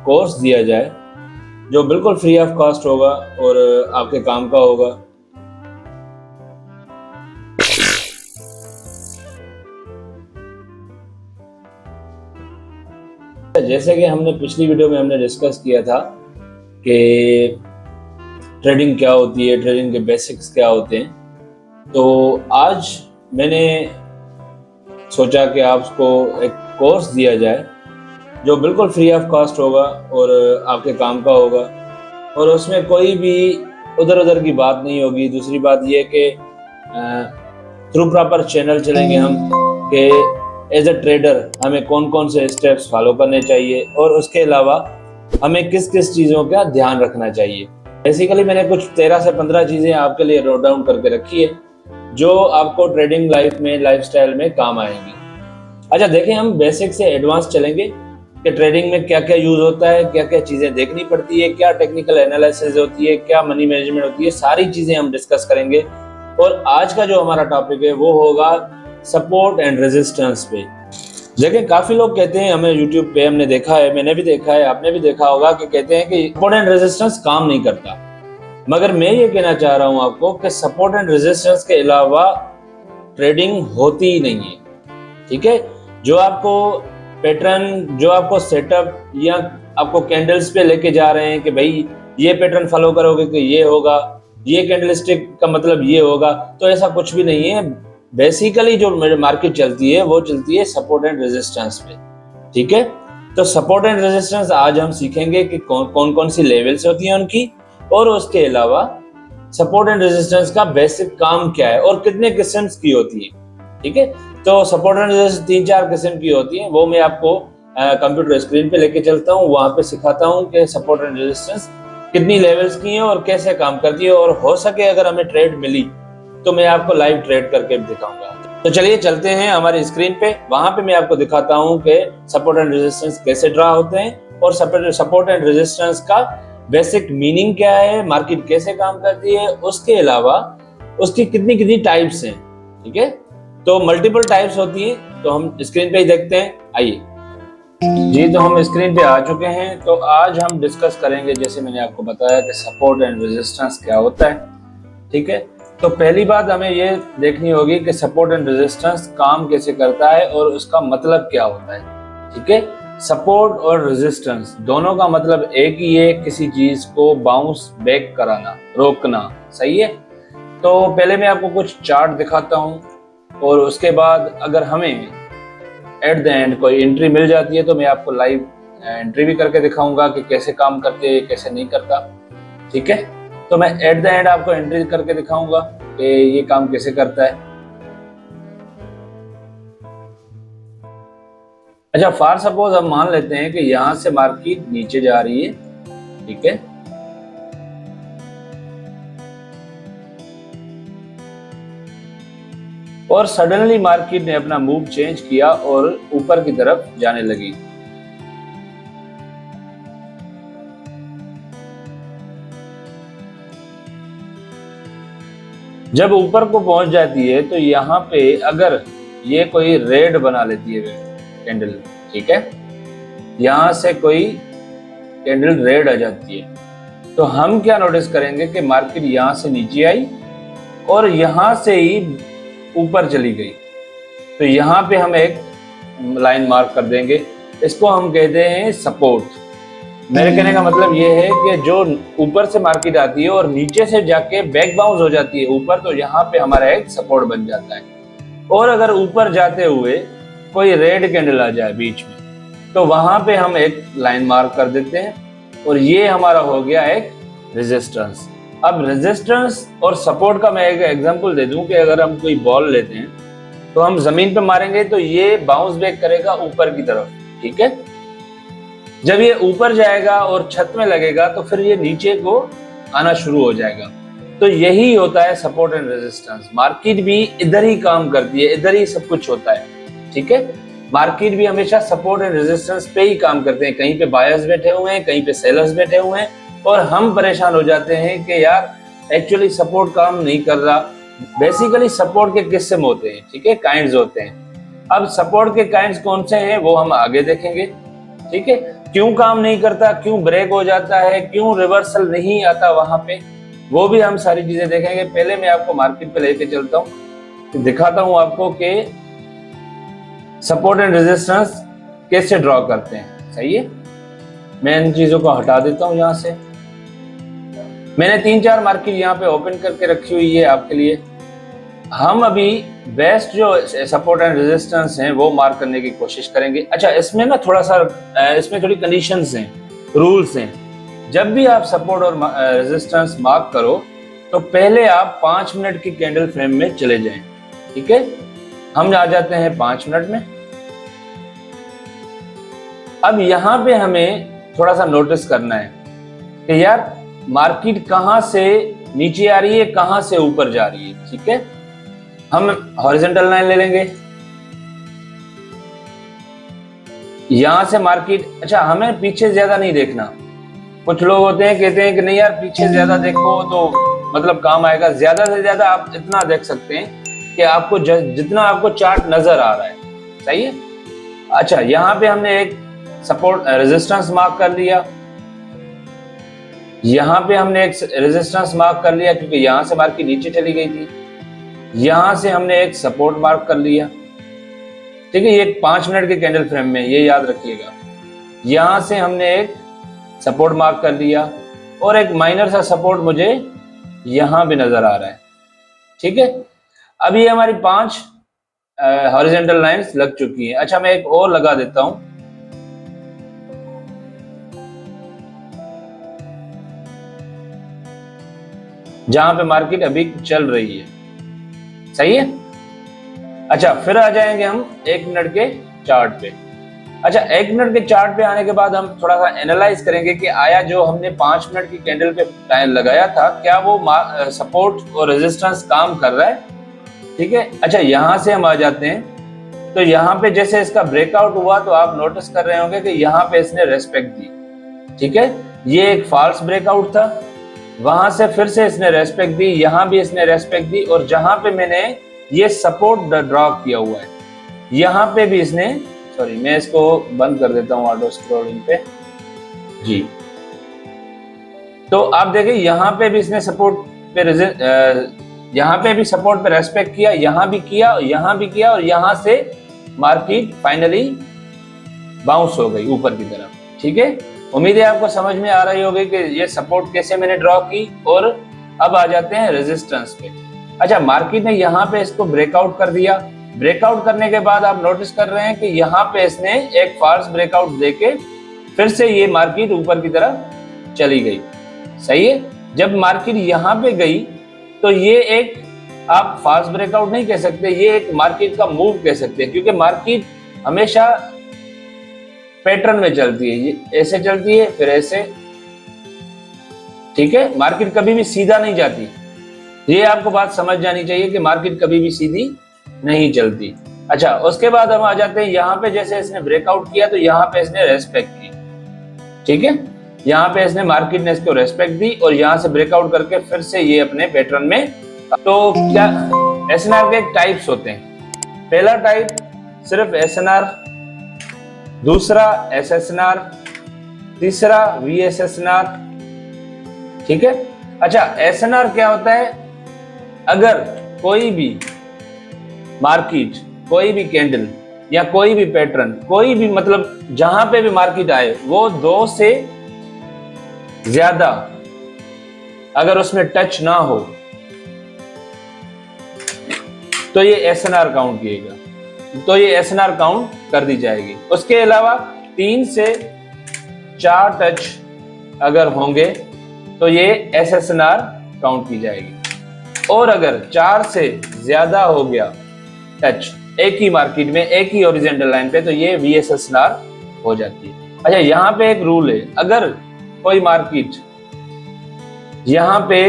Course दिया जाए जो बिल्कुल फ्री ऑफ कॉस्ट होगा और आपके काम का होगा। जैसे कि हमने पिछली वीडियो में हमने डिस्कस किया था कि ट्रेडिंग क्या होती है, ट्रेडिंग के बेसिक्स क्या होते हैं, तो आज मैंने सोचा कि आपको एक कोर्स दिया जाए जो बिल्कुल फ्री ऑफ कॉस्ट होगा और आपके काम का होगा, और उसमें कोई भी उधर उधर की बात नहीं होगी। दूसरी बात ये कि थ्रू प्रॉपर चैनल चलेंगे हम कि एज अ ट्रेडर हमें कौन कौन से स्टेप्स फॉलो करने चाहिए और उसके अलावा हमें किस किस चीज़ों का ध्यान रखना चाहिए। बेसिकली मैंने कुछ 13 से 15 चीज़ें आपके लिए नोट डाउन करके रखी है जो आपको ट्रेडिंग लाइफ में, लाइफस्टाइल में काम आएंगी। अच्छा देखिए, हम बेसिक से एडवांस चलेंगे कि ट्रेडिंग में क्या क्या यूज होता है, क्या क्या चीजें देखनी पड़ती है, क्या टेक्निकल एनालिसिस होती है, क्या मनी मैनेजमेंट होती है, सारी चीजें हम डिस्कस करेंगे। और आज का जो हमारा टॉपिक है वो होगा सपोर्ट एंड रेजिस्टेंस पे। देखिए, काफी लोग कहते हैं, हमें यूट्यूब पे हमने देखा है, मैंने भी देखा है, आपने भी देखा होगा, कि कहते हैं कि सपोर्ट एंड रेजिस्टेंस काम नहीं करता। मगर मैं ये कहना चाह रहा हूं आपको कि सपोर्ट एंड रेजिस्टेंस के अलावा ट्रेडिंग होती ही नहीं है। ठीक है, जो आपको पैटर्न, जो आपको सेटअप या आपको कैंडल्स पे लेके जा रहे हैं कि भाई ये पैटर्न फॉलो करोगे कि ये होगा, ये कैंडलस्टिक का मतलब ये होगा, तो ऐसा कुछ भी नहीं है। बेसिकली जो मार्केट चलती है वो चलती है सपोर्ट एंड रेजिस्टेंस पे। ठीक है, तो सपोर्ट एंड रेजिस्टेंस आज हम सीखेंगे कि कौन कौन सी लेवल्स होती हैं उनकी, और उसके अलावा सपोर्ट एंड रेजिस्टेंस का बेसिक काम क्या है और कितने किस्म की होती है। ठीक है, तो सपोर्ट एंड रेजिस्टेंस 3-4 किस्म की होती है, वो मैं आपको कंप्यूटर स्क्रीन पे लेके चलता हूँ, वहां पे सिखाता हूँ कि सपोर्ट एंड रेजिस्टेंस कितनी लेवल्स की है और कैसे काम करती है, और हो सके अगर हमें ट्रेड मिली तो मैं आपको लाइव ट्रेड करके भी दिखाऊंगा। तो चलिए चलते हैं हमारी स्क्रीन पे, वहां पे मैं आपको दिखाता हूँ कि सपोर्ट एंड रेजिस्टेंस कैसे ड्रा होते हैं और सपोर्ट एंड रेजिस्टेंस का बेसिक मीनिंग क्या है, मार्केट कैसे काम करती है, उसके अलावा उसकी कितनी कितनी टाइप्स हैं। ठीक है, तो मल्टीपल टाइप्स होती है, तो हम स्क्रीन पे ही देखते हैं। आइए जी, तो हम स्क्रीन पे आ चुके हैं। तो आज हम डिस्कस करेंगे, जैसे मैंने आपको बताया, कि सपोर्ट एंड रेजिस्टेंस क्या होता है। ठीक है, तो पहली बात हमें ये देखनी होगी कि सपोर्ट एंड रेजिस्टेंस काम कैसे करता है और उसका मतलब क्या होता है। ठीक है, सपोर्ट और रेजिस्टेंस दोनों का मतलब एक ही है, किसी चीज को बाउंस बैक कराना, रोकना। सही है, तो पहले मैं आपको कुछ चार्ट दिखाता हूँ और उसके बाद अगर हमें एट द एंड कोई एंट्री मिल जाती है तो मैं आपको लाइव एंट्री भी करके दिखाऊंगा कि कैसे काम करते हैं, कैसे नहीं करता। ठीक है, तो मैं एट द एंड आपको एंट्री करके दिखाऊंगा कि ये काम कैसे करता है। अच्छा, फॉर सपोज हम मान लेते हैं कि यहां से मार्केट नीचे जा रही है। ठीक है, और सडनली मार्केट ने अपना मूव चेंज किया और ऊपर की तरफ जाने लगी। जब ऊपर को पहुंच जाती है तो यहाँ पे अगर ये कोई रेड बना लेती है कैंडल, ठीक है, यहां से कोई कैंडल रेड आ जाती है, तो हम क्या नोटिस करेंगे कि मार्केट यहां से नीचे आई और यहां से ही ऊपर चली गई। तो यहाँ पे हम एक लाइन मार्क कर देंगे, इसको हम कहते हैं सपोर्ट। मेरे कहने का मतलब ये है कि जो ऊपर से मार्केट आती है और नीचे से जाके बैक बाउंस हो जाती है ऊपर, तो यहाँ पे हमारा एक सपोर्ट बन जाता है। और अगर ऊपर जाते हुए कोई रेड कैंडल आ जाए बीच में, तो वहां पे हम एक लाइन मार्क कर देते हैं और ये हमारा हो गया एक रेजिस्टेंस। अब रेजिस्टेंस और सपोर्ट का मैं एक एग्जांपल दे दूं कि अगर हम कोई बॉल लेते हैं तो हम जमीन पे मारेंगे तो ये बाउंस बैक करेगा ऊपर की तरफ। ठीक है, जब ये ऊपर जाएगा और छत में लगेगा तो फिर ये नीचे को आना शुरू हो जाएगा। तो यही होता है सपोर्ट एंड रेजिस्टेंस। मार्केट भी इधर ही काम करती है, इधर ही सब कुछ होता है। ठीक है, मार्केट भी हमेशा सपोर्ट एंड रेजिस्टेंस पे ही काम करते हैं। कहीं पे बायर्स बैठे हुए हैं, कहीं पे सेलर्स बैठे हुए हैं, और हम परेशान हो जाते हैं कि यार एक्चुअली सपोर्ट काम नहीं कर रहा। बेसिकली सपोर्ट के किस्म होते हैं, ठीक है, काइंड्स होते हैं। अब सपोर्ट के काइंड्स कौन से हैं वो हम आगे देखेंगे। ठीक है, क्यों काम नहीं करता, क्यों ब्रेक हो जाता है, क्यों रिवर्सल नहीं आता वहां पे, वो भी हम सारी चीजें देखेंगे। पहले मैं आपको मार्केट पे लेके चलता हूँ, तो दिखाता हूँ आपको कि सपोर्ट एंड रेजिस्टेंस कैसे ड्रॉ करते हैं। सही है, मैं इन चीजों को हटा देता हूँ यहाँ से। मैंने 3-4 मार्केट यहाँ पे ओपन करके रखी हुई है आपके लिए। हम अभी बेस्ट जो सपोर्ट एंड रेजिस्टेंस हैं वो मार्क करने की कोशिश करेंगे। अच्छा, इसमें ना थोड़ा सा इसमें थोड़ी कंडीशंस हैं, रूल्स हैं। जब भी आप सपोर्ट और रेजिस्टेंस मार्क करो तो पहले आप 5 मिनट की कैंडल फ्रेम में चले जाएं। ठीक है, हम आ जाते हैं 5 मिनट में। अब यहाँ पे हमें थोड़ा सा नोटिस करना है कि यार मार्केट कहाँ से नीचे आ रही है, कहाँ से ऊपर जा रही है। ठीक है, हम हॉरिजॉन्टल लाइन ले लेंगे यहां से मार्केट। अच्छा, हमें पीछे ज्यादा नहीं देखना। कुछ लोग होते हैं कहते हैं कि नहीं यार पीछे ज्यादा देखो तो मतलब काम आएगा। ज्यादा से ज्यादा आप इतना देख सकते हैं कि आपको जितना आपको चार्ट नजर आ रहा है। सही है। अच्छा, यहाँ पे हमने एक सपोर्ट रेजिस्टेंस मार्क कर लिया, यहाँ पे हमने एक रेजिस्टेंस मार्क कर लिया क्योंकि यहां से मार्केट नीचे चली गई थी। यहां से हमने एक सपोर्ट मार्क कर लिया। ठीक है, ये 5 मिनट के कैंडल फ्रेम में, ये याद रखिएगा। यहां से हमने एक सपोर्ट मार्क कर लिया और एक माइनर सा सपोर्ट मुझे यहां भी नजर आ रहा है। ठीक है, अब ये हमारी 5 हॉरिजॉन्टल लाइंस लग चुकी हैं। अच्छा, मैं एक और लगा देता हूं। जहां पे मार्केट अभी चल रही है। सही है। अच्छा, फिर आ जाएंगे हम 1 मिनट के चार्ट पे। अच्छा, 1 मिनट के चार्ट पे आने के बाद हम थोड़ा सा एनालाइज करेंगे कि आया जो हमने 5 मिनट की कैंडल पे टाइम लगाया था, क्या वो सपोर्ट और रेजिस्टेंस काम कर रहा है। ठीक है। अच्छा, यहां से हम आ जाते हैं तो यहाँ पे जैसे इसका ब्रेकआउट हुआ तो आप नोटिस कर रहे होंगे कि यहाँ पे इसने रेस्पेक्ट दी। ठीक है, ये एक फॉल्स ब्रेकआउट था, वहां से फिर से इसने रेस्पेक्ट दी, यहां भी इसने रेस्पेक्ट दी, और जहां पे मैंने ये सपोर्ट ड्रॉ किया हुआ है यहां पे भी इसने, सॉरी मैं इसको बंद कर देता हूं ऑटो स्क्रॉलिंग पे जी। तो आप देखिए यहां पे भी इसने सपोर्ट पे यहां पे भी सपोर्ट पे रेस्पेक्ट किया, यहां भी किया, यहां भी किया, और यहां से मार्केट फाइनली बाउंस हो गई ऊपर की तरफ। ठीक है, उम्मीद है आपको समझ में आ रही होगी कि ये सपोर्ट कैसे मैंने ड्रॉ की। और अब आ जाते हैं रेजिस्टेंस पे। अच्छा, मार्केट ने यहाँ पे इसको ब्रेकआउट कर दिया। ब्रेकआउट करने के बाद आप नोटिस कर रहे हैं कि यहाँ पे इसने एक फॉल्स ब्रेकआउट देके फिर से ये मार्केट ऊपर की तरफ चली गई। सही है। जब मार्केट यहाँ पे गई तो ये एक आप फॉल्स ब्रेकआउट नहीं कह सकते, ये एक मार्केट का मूव कह सकते हैं, क्योंकि मार्केट हमेशा पैटर्न में चलती है। ये ऐसे चलती है फिर ऐसे। ठीक है, मार्केट कभी भी सीधा नहीं जाती। ये आपको बात समझ जानी चाहिए कि मार्केट कभी भी सीधी नहीं चलती। अच्छा, उसके बाद हम आ जाते हैं यहाँ पे, जैसे इसने ब्रेकआउट किया तो यहाँ पे इसने रेस्पेक्ट की। ठीक है, यहाँ पे इसने मार्केट ने इसको रेस्पेक्ट दी और यहाँ से ब्रेकआउट करके फिर से ये अपने पैटर्न में। तो क्या एसएनआर के टाइप्स होते हैं। पहला टाइप सिर्फ एसएनआर, दूसरा एसएसएनआर, तीसरा वीएसएसएनआर। ठीक है। अच्छा, एसएनआर क्या होता है, अगर कोई भी मार्केट, कोई भी कैंडल या कोई भी पैटर्न, कोई भी मतलब जहां पे भी मार्केट आए वो 2 से ज्यादा अगर उसमें टच ना हो तो ये एसएनआर काउंट किएगा, तो ये एसएनआर काउंट कर दी जाएगी। उसके अलावा 3 से 4 टच अगर होंगे तो ये एसएसएनआर काउंट की जाएगी। और अगर 4 से ज्यादा हो गया टच एक ही मार्केट में, एक ही हॉरिजॉन्टल लाइन पे, तो ये वीएसएसएनआर हो जाती है। अच्छा, यहाँ पे एक रूल है, अगर कोई मार्केट यहाँ पे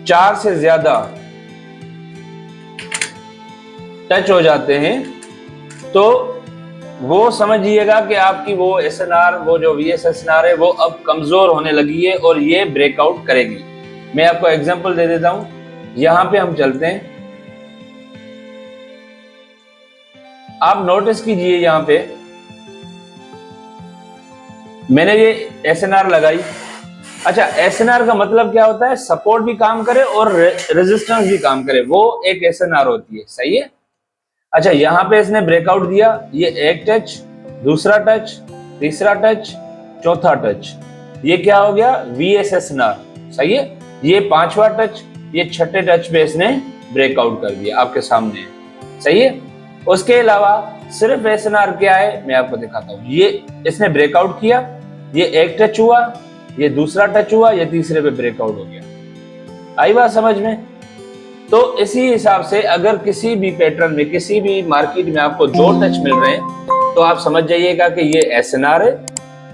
4 से ज्यादा टच हो जाते हैं तो वो समझिएगा कि आपकी वो एसएनआर, वो जो वीएसएसएनआर है वो अब कमजोर होने लगी है और ये ब्रेकआउट करेगी। मैं आपको एग्जांपल दे देता हूं। यहां पे हम चलते हैं, आप नोटिस कीजिए यहां पे मैंने ये SNR लगाई। अच्छा, SNR का मतलब क्या होता है? सपोर्ट भी काम करे और रेजिस्टेंस भी काम करे, वो एक SNR होती है। सही है। अच्छा, यहाँ पे इसने ब्रेकआउट दिया, ये एक टच, दूसरा टच, तीसरा टच, चौथा टच, ये क्या हो गया? VSSNR। सही है। ये पांचवा टच, ये छठे टच पे इसने ब्रेकआउट कर दिया, आपके सामने है। सही है। उसके अलावा सिर्फ SNR क्या है मैं आपको दिखाता हूँ। ये इसने ब्रेकआउट किया, ये एक टच हुआ, ये दूसरा टच हुआ, ये तीसरे पे ब्रेकआउट हो गया। आई बात समझ में? तो इसी हिसाब से अगर किसी भी पैटर्न में, किसी भी मार्केट में आपको दो टच मिल रहे हैं तो आप समझ जाइएगा कि ये SNR है।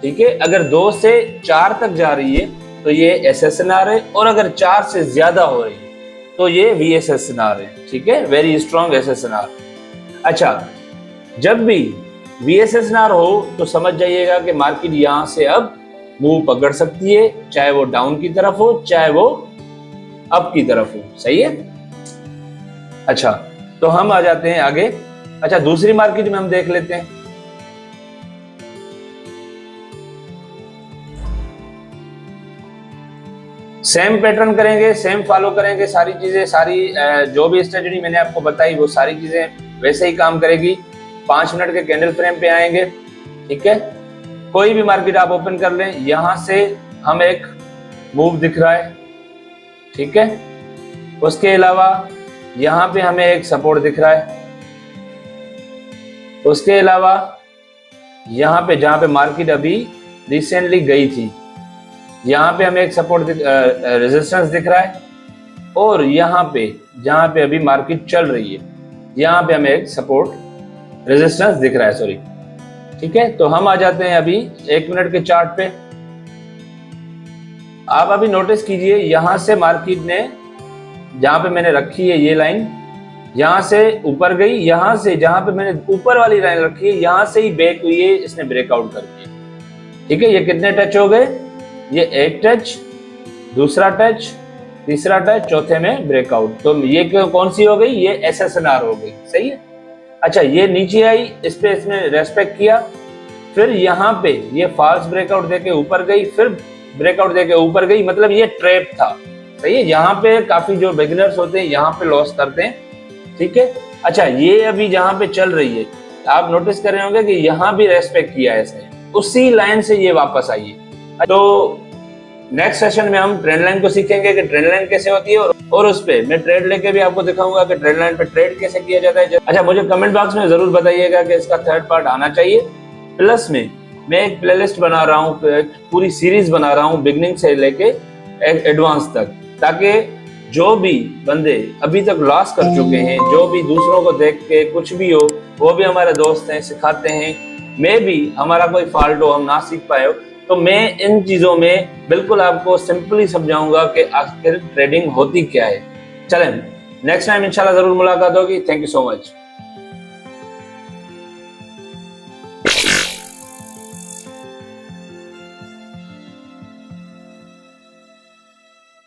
ठीक है। अगर 2 से 4 तक जा रही है तो ये SSNR है, और अगर 4 से ज्यादा हो रही है तो ये VSSNR है। ठीक है। Very strong SSNR। अच्छा, जब भी VSSNR हो तो समझ जाइएगा कि मार्केट यहां से अब मूव पकड़ सकती है, चाहे वो डाउन की तरफ हो चाहे वो अप की तरफ हो। सही है। अच्छा, तो हम आ जाते हैं आगे। अच्छा, दूसरी मार्केट में हम देख लेते हैं। सेम पैटर्न करेंगे, सेम फॉलो करेंगे, सारी चीजें, सारी जो भी स्ट्रेटजी मैंने आपको बताई वो सारी चीजें वैसे ही काम करेगी। 5 मिनट के कैंडल फ्रेम पे आएंगे। ठीक है। कोई भी मार्केट आप ओपन कर लें, यहां से हम एक मूव दिख रहा है। ठीक है। उसके अलावा यहां पे हमें एक सपोर्ट दिख रहा है। उसके अलावा यहां पे जहां पे मार्केट अभी रिसेंटली गई थी, यहाँ पे हमें एक सपोर्ट रेजिस्टेंस दिख रहा है, और यहाँ पे जहाँ पे अभी मार्केट चल रही है यहाँ पे हमें एक सपोर्ट रेजिस्टेंस दिख रहा है। सॉरी। ठीक है। तो हम आ जाते हैं अभी 1 मिनट के चार्ट पे। आप अभी नोटिस कीजिए, यहाँ से मार्केट ने, जहाँ पे मैंने रखी है ये लाइन, यहाँ से ऊपर गई, यहाँ से जहाँ पे मैंने ऊपर वाली लाइन रखी है यहाँ से ही बैक हुई है, इसने ब्रेकआउट कर दिया। ठीक है। ये कितने टच हो गए? ये एक टच, दूसरा टच, तीसरा टच, चौथे में ब्रेकआउट। तो ये कौन सी हो गई? ये SSNR हो गई। सही है। अच्छा, ये नीचे आई, इस पे इसने रेस्पेक्ट किया, फिर यहाँ पे ये फॉल्स ब्रेकआउट देके ऊपर गई, फिर ब्रेकआउट देके ऊपर गई, मतलब ये ट्रैप था। सही है। यहाँ पे काफी जो बिगिनर्स होते हैं यहाँ पे लॉस करते हैं। ठीक है। अच्छा, ये अभी जहाँ पे चल रही है आप नोटिस कर रहे होंगे कि यहाँ भी रेस्पेक्ट किया है इसने, उसी लाइन से ये वापस आई है। तो नेक्स्ट सेशन में हम ट्रेंड लाइन को सीखेंगे कि ट्रेंड लाइन कैसे होती है, और उस पे मैं ट्रेड लेके भी आपको दिखाऊंगा कि ट्रेंड लाइन पे ट्रेड कैसे किया जाता है। अच्छा, मुझे कमेंट बॉक्स में जरूर बताइएगा कि इसका थर्ड पार्ट आना चाहिए। प्लस में मैं एक प्लेलिस्ट बना रहा हूँ, पूरी सीरीज बना रहा हूँ बिगनिंग से लेके एडवांस तक, ताकि जो भी बंदे अभी तक लॉस कर चुके हैं, जो भी दूसरों को देख के कुछ भी हो, वो भी हमारे दोस्त हैं, सिखाते हैं, मैं भी, हमारा कोई फॉल्ट हो, हम ना सीख पाए हो, तो मैं इन चीजों में बिल्कुल आपको सिंपली समझाऊंगा कि आखिर ट्रेडिंग होती क्या है। चलें, नेक्स्ट टाइम इंशाल्लाह जरूर मुलाकात होगी। Thank you so much.